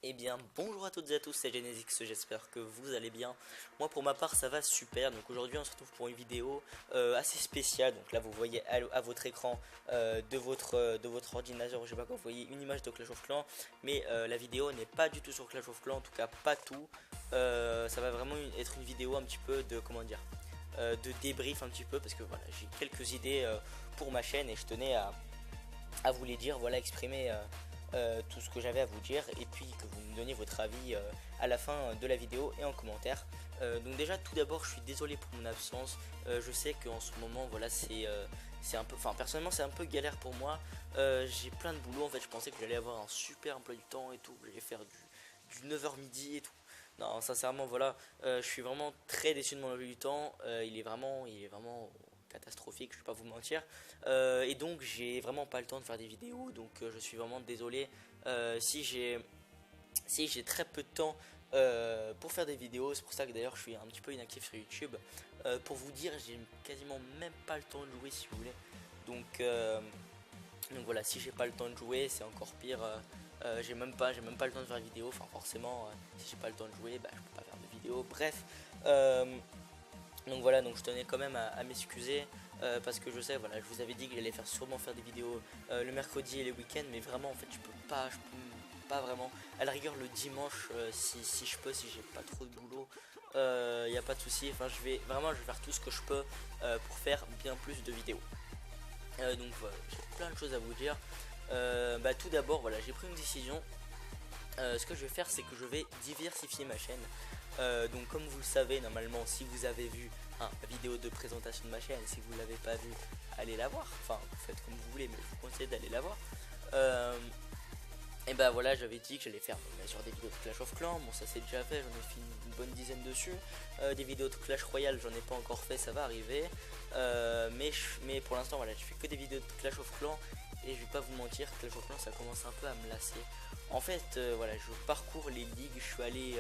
Eh bien bonjour à toutes et à tous, c'est Genesix, j'espère que vous allez bien. Moi pour ma part ça va super, donc aujourd'hui on se retrouve pour une vidéo assez spéciale. Donc là vous voyez à votre écran de votre ordinateur, je sais pas quoi, vous voyez une image de Clash of Clans. Mais la vidéo n'est pas du tout sur Clash of Clans, en tout cas pas tout. Ça va vraiment être une vidéo un petit peu de, comment dire, de débrief un petit peu. Parce que voilà, j'ai quelques idées pour ma chaîne et je tenais à vous les dire, voilà, exprimer tout ce que j'avais à vous dire, et puis que vous me donniez votre avis à la fin de la vidéo et en commentaire. Donc déjà tout d'abord je suis désolé pour mon absence. Je sais qu'en ce moment voilà c'est un peu, enfin personnellement c'est un peu galère pour moi. J'ai plein de boulot en fait, je pensais que j'allais avoir un super emploi du temps et tout, que j'allais faire du 9h midi et tout. Non, sincèrement voilà, je suis vraiment très déçu de mon emploi du temps. Il est vraiment catastrophique, je vais pas vous mentir. Et donc j'ai vraiment pas le temps de faire des vidéos, donc je suis vraiment désolé si j'ai très peu de temps pour faire des vidéos. C'est pour ça que d'ailleurs je suis un petit peu inactif sur YouTube. Pour vous dire, j'ai quasiment même pas le temps de jouer si vous voulez. Donc voilà, si j'ai pas le temps de jouer, c'est encore pire. J'ai même pas le temps de faire des vidéos. Enfin forcément, si j'ai pas le temps de jouer, bah, je peux pas faire de vidéos. Bref, euh, donc voilà, donc je tenais quand même à m'excuser parce que je sais, voilà, je vous avais dit que j'allais sûrement faire des vidéos le mercredi et les week-ends, mais vraiment en fait je peux pas vraiment. À la rigueur le dimanche, si je peux, si j'ai pas trop de boulot, il n'y a pas de souci. Enfin je vais faire tout ce que je peux pour faire bien plus de vidéos. Donc voilà, j'ai plein de choses à vous dire. Bah, tout d'abord voilà, j'ai pris une décision. Ce que je vais faire, c'est que je vais diversifier ma chaîne. Donc comme vous le savez, normalement si vous avez vu la vidéo de présentation de ma chaîne, si vous ne l'avez pas vue, allez la voir. Enfin vous faites comme vous voulez, mais je vous conseille d'aller la voir. Et bah voilà, j'avais dit que j'allais faire bien sûr des vidéos de Clash of Clans. Bon, ça c'est déjà fait, j'en ai fait une bonne dizaine dessus. Des vidéos de Clash Royale, j'en ai pas encore fait, ça va arriver. Mais pour l'instant voilà, je fais que des vidéos de Clash of Clans. Et je vais pas vous mentir, Clash of Clans ça commence un peu à me lasser. En fait voilà, je parcours les ligues, je suis allé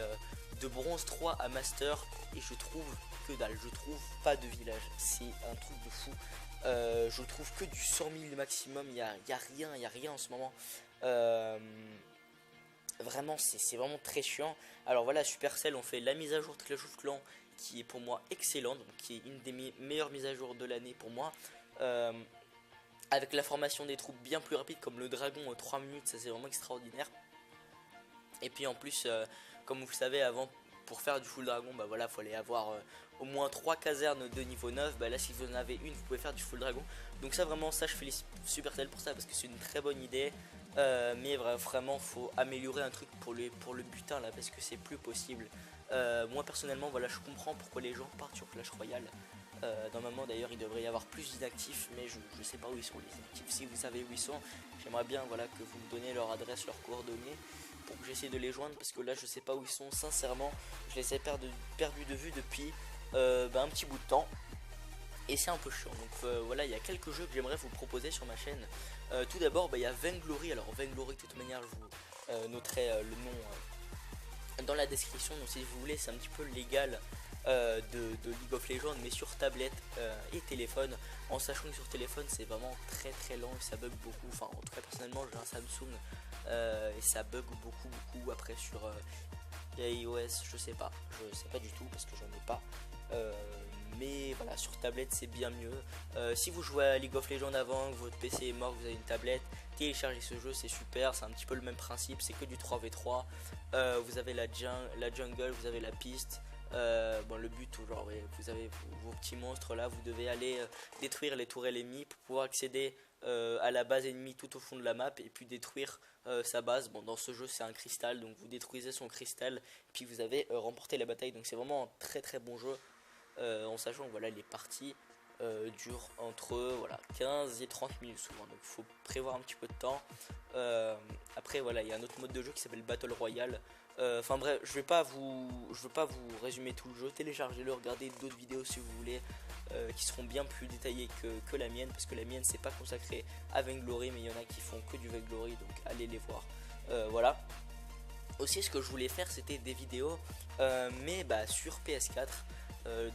de bronze 3 à master, et je trouve que dalle, je trouve pas de village, c'est un truc de fou. Je trouve que du 100 000 maximum, il y a rien en ce moment. Euh, Vraiment c'est vraiment très chiant. Alors voilà, Supercell ont fait la mise à jour de Clash of Clans qui est pour moi excellente, donc qui est une des meilleures mises à jour de l'année pour moi. Euh, avec la formation des troupes bien plus rapide, comme le dragon 3 minutes, ça c'est vraiment extraordinaire. Et puis en plus, comme vous le savez, avant, pour faire du full dragon, bah voilà, fallait avoir au moins 3 casernes de niveau 9. Bah là, si vous en avez une, vous pouvez faire du full dragon. Donc ça, vraiment, ça, je félicite Supercell pour ça, parce que c'est une très bonne idée. Mais vraiment, faut améliorer un truc pour le butin là, parce que c'est plus possible. Moi personnellement, voilà, je comprends pourquoi les gens partent sur Clash Royale. Normalement d'ailleurs il devrait y avoir plus d'inactifs, mais je sais pas où ils sont les inactifs. Si vous savez où ils sont, j'aimerais bien voilà, que vous me donniez leur adresse, leurs coordonnées, pour que j'essaie de les joindre, parce que là je sais pas où ils sont, sincèrement. Je les ai perdu de vue depuis un petit bout de temps, et c'est un peu chiant. Donc voilà, il y a quelques jeux que j'aimerais vous proposer sur ma chaîne. Tout d'abord, il y a Vainglory. Alors Vainglory, de toute manière, je vous noterai le nom dans la description. Donc si vous voulez, c'est un petit peu légal de League of Legends, mais sur tablette et téléphone, en sachant que sur téléphone c'est vraiment très très lent et ça bug beaucoup. Enfin en tout cas personnellement j'ai un Samsung et ça bug beaucoup. Après sur iOS je sais pas du tout parce que j'en ai pas. Mais voilà, sur tablette c'est bien mieux. Si vous jouez à League of Legends avant, que votre PC est mort, que vous avez une tablette, téléchargez ce jeu, c'est super. C'est un petit peu le même principe, c'est que du 3v3. Vous avez la jungle, vous avez la piste. Bon, le but, genre, ouais, vous avez vos petits monstres là, vous devez aller détruire les tourelles ennemies pour pouvoir accéder à la base ennemie tout au fond de la map, et puis détruire sa base. Bon, dans ce jeu c'est un cristal, donc vous détruisez son cristal, puis vous avez remporté la bataille. Donc c'est vraiment un très très bon jeu, en sachant que voilà, les parties durent entre voilà, 15 et 30 minutes souvent, donc il faut prévoir un petit peu de temps. Après voilà, il y a un autre mode de jeu qui s'appelle Battle Royale. Enfin bref, je veux pas vous résumer tout le jeu. Téléchargez-le, regardez d'autres vidéos si vous voulez, qui seront bien plus détaillées que la mienne, parce que la mienne c'est pas consacré à Vainglory, mais il y en a qui font que du Vainglory, donc allez les voir. Voilà. Aussi, ce que je voulais faire, c'était des vidéos, mais sur PS4.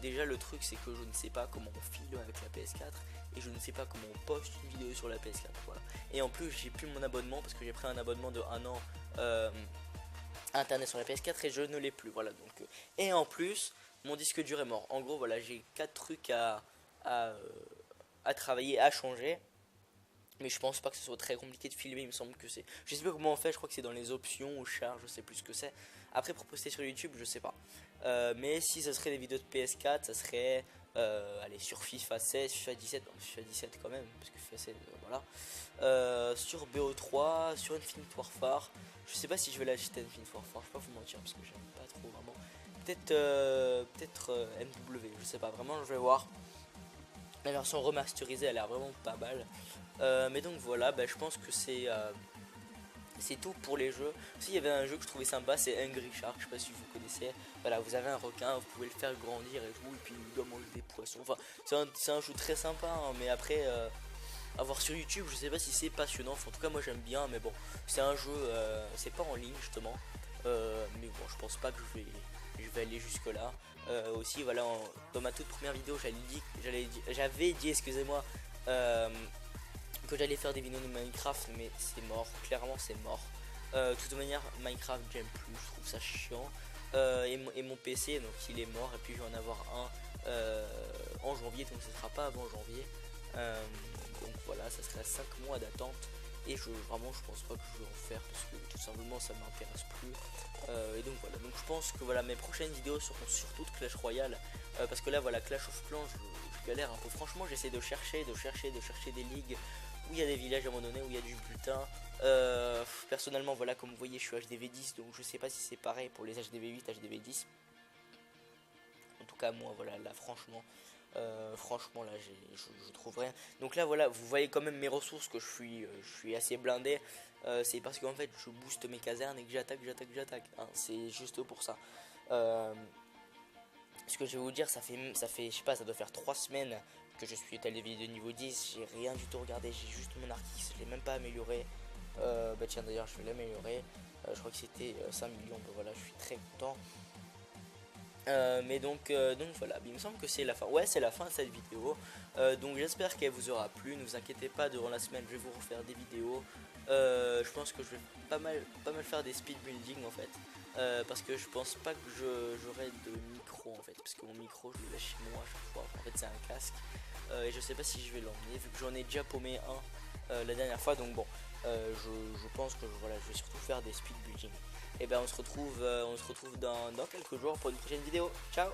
Déjà le truc c'est que je ne sais pas comment on file avec la PS4, et je ne sais pas comment on poste une vidéo sur la PS4, voilà. Et en plus j'ai plus mon abonnement, parce que j'ai pris un abonnement de 1 an internet sur la PS4 et je ne l'ai plus. Voilà, donc et en plus mon disque dur est mort. En gros, voilà, j'ai 4 trucs à, euh, à travailler, à changer. Mais je pense pas que ce soit très compliqué de filmer, il me semble que c'est. Je sais pas comment on fait, je crois que c'est dans les options ou charge, je sais plus ce que c'est. Après, pour poster sur YouTube, je sais pas. Mais si ce serait des vidéos de PS4, ça serait. Allez, sur FIFA 16, FIFA 17, non, FIFA 17 quand même, parce que FIFA 16, voilà. Sur BO3, sur Infinite Warfare. Je sais pas si je vais l'acheter Infinite Warfare, je vais pas vous mentir, parce que j'aime pas trop vraiment. Peut-être MW, je sais pas, vraiment, je vais voir. La version remasterisée, elle a l'air vraiment pas mal. Mais donc voilà, bah, je pense que c'est tout pour les jeux. S'il y avait un jeu que je trouvais sympa, c'est Angry Shark. Je sais pas si vous connaissez. Voilà, vous avez un requin, vous pouvez le faire grandir et tout, et puis il doit manger des poissons. Enfin, c'est un jeu très sympa, hein, mais après, à voir sur YouTube, je sais pas si c'est passionnant. Enfin, en tout cas, moi j'aime bien, mais bon, c'est un jeu, c'est pas en ligne justement. Mais bon, je pense pas que je vais aller jusque là. Aussi, voilà, dans ma toute première vidéo, j'avais dit, excusez-moi, que j'allais faire des vidéos de Minecraft, mais c'est mort, clairement c'est mort. De toute manière, Minecraft j'aime plus, je trouve ça chiant. Et mon PC, donc il est mort, et puis je vais en avoir un en janvier, donc ce sera pas avant janvier. Donc voilà, ça serait 5 mois d'attente. Et vraiment, je pense pas que je vais en faire parce que tout simplement ça m'intéresse plus. Et donc voilà, donc je pense que voilà, mes prochaines vidéos seront surtout de Clash Royale. Parce que là, voilà, Clash of Clans, je galère un peu. Franchement, j'essaie de chercher des ligues où il y a des villages à un moment donné, où il y a du butin. Personnellement, voilà, comme vous voyez, je suis HDV10, donc je sais pas si c'est pareil pour les HDV8, HDV10. En tout cas, moi, voilà, là, franchement, là, je trouve rien. Donc là, voilà, vous voyez quand même mes ressources, que je suis assez blindé. C'est parce qu'en fait, je booste mes casernes et que j'attaque. Hein, c'est juste pour ça. Ce que je vais vous dire, ça fait, je sais pas, ça doit faire 3 semaines que je suis tel des vidéos de niveau 10. J'ai rien du tout regardé, j'ai juste mon artiste, je l'ai même pas amélioré. Bah tiens, d'ailleurs, je vais l'améliorer. Je crois que c'était 5 millions, bah voilà, je suis très content. Mais donc voilà, il me semble que c'est la fin. Ouais, c'est la fin de cette vidéo. Donc j'espère qu'elle vous aura plu. Ne vous inquiétez pas, durant la semaine, je vais vous refaire des vidéos. Je pense que je vais pas mal faire des speed building en fait. Parce que je pense pas que j'aurai de micro en fait. Parce que mon micro, je le laisse chez moi à chaque fois. En fait, c'est un casque. Et je sais pas si je vais l'emmener, vu que j'en ai déjà paumé un la dernière fois. Donc bon, je pense que voilà, je vais surtout faire des speed building. Et ben on se retrouve dans quelques jours pour une prochaine vidéo. Ciao.